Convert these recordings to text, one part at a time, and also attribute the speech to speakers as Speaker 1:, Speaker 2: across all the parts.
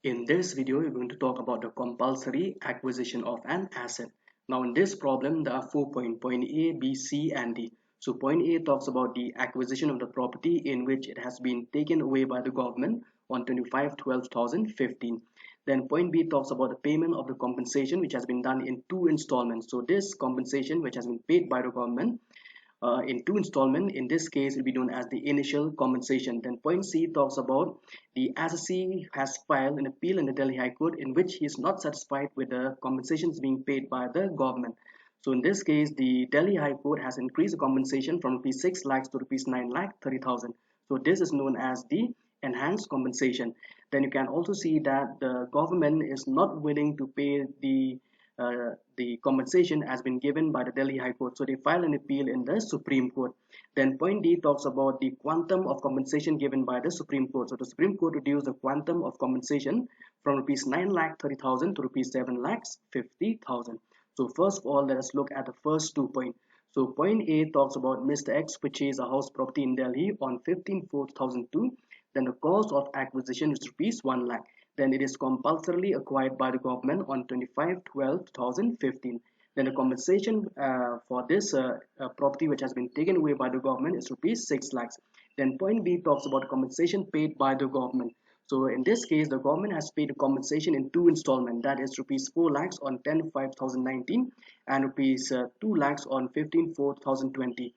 Speaker 1: In this video, we're going to talk about the compulsory acquisition of an asset. Now, in this problem, there are 4 points, point A, B, C, and D. So, point A talks about the acquisition of the property in which it has been taken away by the government on 25/12/2015. Then, point B talks about the payment of the compensation which has been done in two installments. So, this compensation which has been paid by the government in two installment, in this case will be known as the initial compensation. Then point C talks about the assessee has filed an appeal in the Delhi High Court in which he is not satisfied with the compensations being paid by the government. So in this case, the Delhi High Court has increased the compensation from rupees 6 lakhs to rupees 9 lakh 30,000. So this is known as the enhanced compensation. Then you can also see that the government is not willing to pay the compensation has been given by the Delhi High Court. So they file an appeal in the Supreme Court. Then point D talks about the quantum of compensation given by the Supreme Court. So the Supreme Court reduced the quantum of compensation from rupees 9 lakh 30,000 to rupees 7 lakhs 50,000. So first of all, let us look at the first 2 points. So point A talks about Mr. X purchased a house property in Delhi on 15/4/2002. Then the cost of acquisition is rupees 1 lakh. Then it is compulsorily acquired by the government on 25/12/2015. Then the compensation for this property which has been taken away by the government is rupees 6 lakhs. Then point B talks about compensation paid by the government. So in this case, the government has paid the compensation in two installments, that is rupees 4 lakhs on 10/5/2019 and rupees 2 lakhs on 15/4/2020.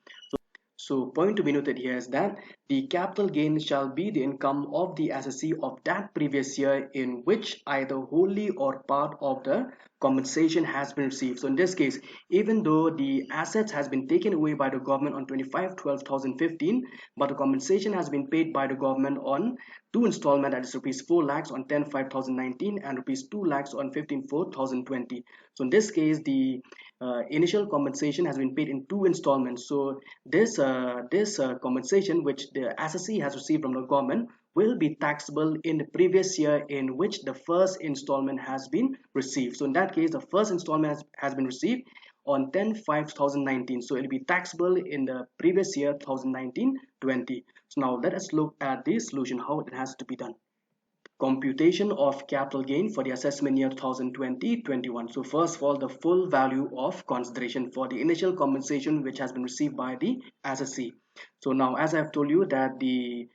Speaker 1: So point to be noted here is that the capital gain shall be the income of the assessee of that previous year in which either wholly or part of the compensation has been received. So in this case, even though the assets has been taken away by the government on 25/12/2015, but the compensation has been paid by the government on two installment, that is rupees 4 lakhs on 10/5/2019 and rupees 2 lakhs on 15/4/2020. So in this case, the initial compensation has been paid in two installments. So this compensation which the assessee has received from the government will be taxable in the previous year in which the first installment has been received. So in that case, the first installment has been received on 10/5/2019. So it will be taxable in the previous year 2019/20. So now let us look at the solution, how it has to be done. Computation of capital gain for the assessment year 2020-21. So first of all, the full value of consideration for the initial compensation which has been received by the assessee. So now, as I have told you that the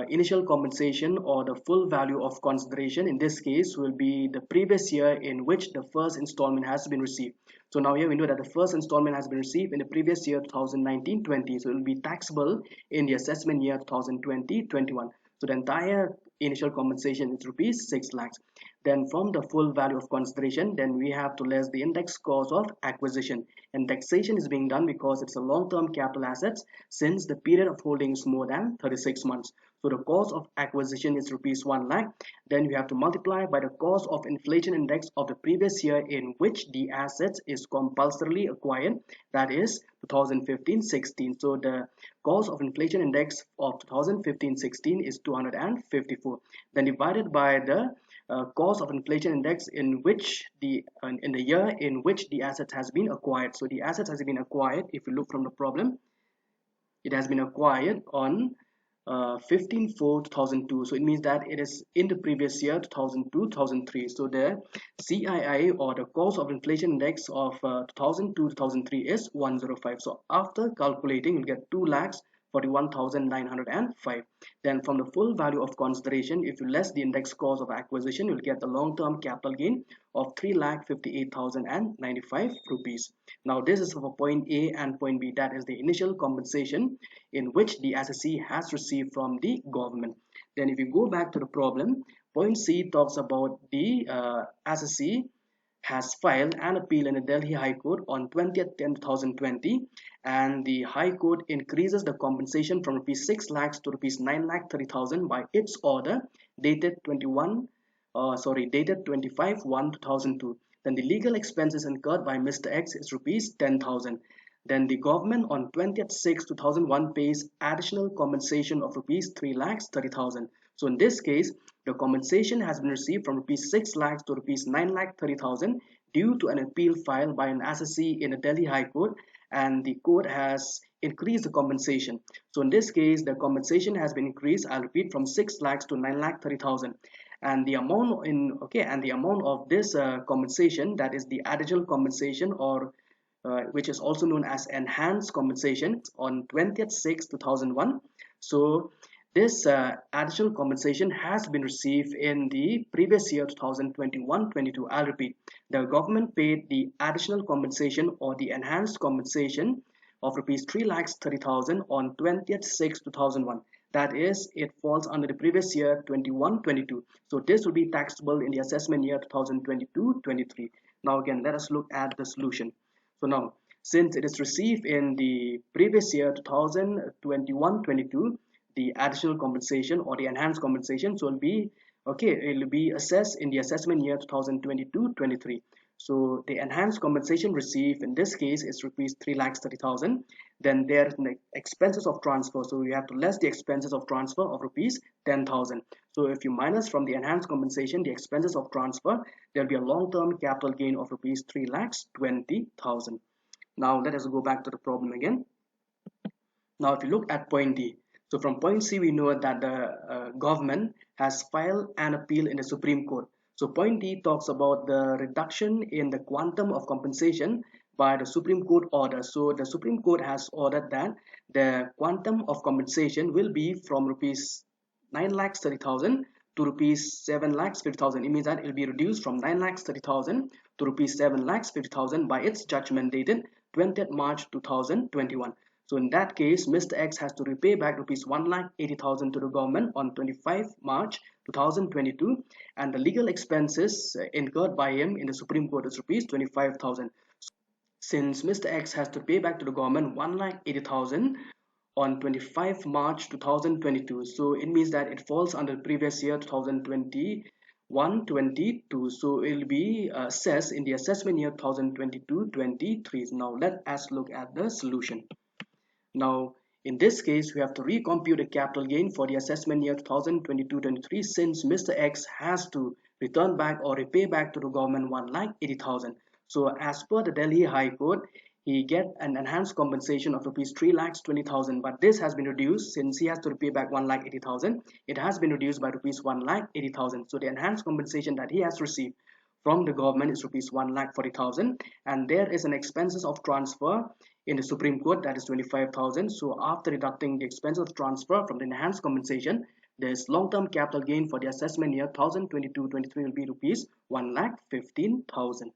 Speaker 1: initial compensation or the full value of consideration in this case will be the previous year in which the first installment has been received. So now here we know that the first installment has been received in the previous year 2019-20. So it will be taxable in the assessment year 2020-21. So the entire initial compensation is rupees 6 lakhs. Then from the full value of consideration, then we have to less the index cost of acquisition. And taxation is being done because it's a long-term capital assets since the period of holding is more than 36 months. So the cost of acquisition is rupees 1 lakh. Then we have to multiply by the cost of inflation index of the previous year in which the assets is compulsorily acquired, that is 2015-16. So the cost of inflation index of 2015-16 is 254. Then divided by the cost of inflation index in which in the year in which the asset has been acquired. So the asset has been acquired, if you look from the problem, it has been acquired on 15/4/2002. So it means that it is in the previous year 2002-2003. So the CII or the cost of inflation index of 2002-2003 is 105. So after calculating, you get 2 lakhs 41,905. Then from the full value of consideration, if you less the index cost of acquisition, you'll get the long-term capital gain of 3,58,095 rupees. Now this is for point A and point B, that is the initial compensation in which the assessee has received from the government. Then if you go back to the problem, point C talks about the assessee has filed an appeal in the Delhi High Court on 20th/10/2020, and the High Court increases the compensation from rupees 6 lakhs to rupees 9 lakh 30,000 by its order dated 25/1/2002. Then the legal expenses incurred by Mr. X is rupees 10,000. Then the government on 20th/6/2001 pays additional compensation of rupees 3 lakhs 30,000. So in this case, the compensation has been received from rupees 6 lakhs to rupees 9 lakh 30,000 due to an appeal filed by an assessee in the Delhi High Court, and the court has increased the compensation. So in this case, the compensation has been increased, I'll repeat, from 6 lakhs to 9 lakh 30,000. and the amount of this compensation, that is the additional compensation, or which is also known as enhanced compensation, on 20th 6 2001. So this additional compensation has been received in the previous year 2021-22. I'll repeat, the government paid the additional compensation or the enhanced compensation of rupees 3,30,000 on 20th 6 2001. That is, it falls under the previous year 21-22. So this will be taxable in the assessment year 2022-23. Now again, let us look at the solution. So now, since it is received in the previous year 2021-22, the additional compensation or the enhanced compensation, so it will be assessed in the assessment year 2022-23. So the enhanced compensation received in this case is rupees 3,30,000. Then there's the expenses of transfer. So you have to less the expenses of transfer of rupees 10,000. So if you minus from the enhanced compensation the expenses of transfer, there will be a long-term capital gain of rupees 3,20,000. Now let us go back to the problem again. Now if you look at point D, so from point C we know that the government has filed an appeal in the Supreme Court. So point D talks about the reduction in the quantum of compensation by the Supreme Court order. So the Supreme Court has ordered that the quantum of compensation will be from rupees 9,30,000 to rupees 7,50,000. It means that it will be reduced from 9,30,000 to rupees 7,50,000 by its judgment dated 20th March 2021. So in that case, Mr. X has to repay back rupees 1,80,000 to the government on 25 March 2022, and the legal expenses incurred by him in the Supreme Court is rupees 25,000. Since Mr. X has to pay back to the government 1,80,000 on 25 March 2022, so it means that it falls under the previous year 2021-22. So it will be assessed in the assessment year 2022-23. Now let us look at the solution. Now, in this case, we have to recompute the capital gain for the assessment year 2022-23, since Mr. X has to return back or repay back to the government 1,80,000. So as per the Delhi High Court, he get an enhanced compensation of rupees 3,20,000, but this has been reduced since he has to repay back 1,80,000. It has been reduced by rupees 1,80,000. So the enhanced compensation that he has received from the government is rupees 1,40,000, and there is an expenses of transfer in the Supreme Court, that is 25,000. So after deducting the expenses of transfer from the enhanced compensation, this long-term capital gain for the assessment year 2022-23 will be rupees 1,15,000.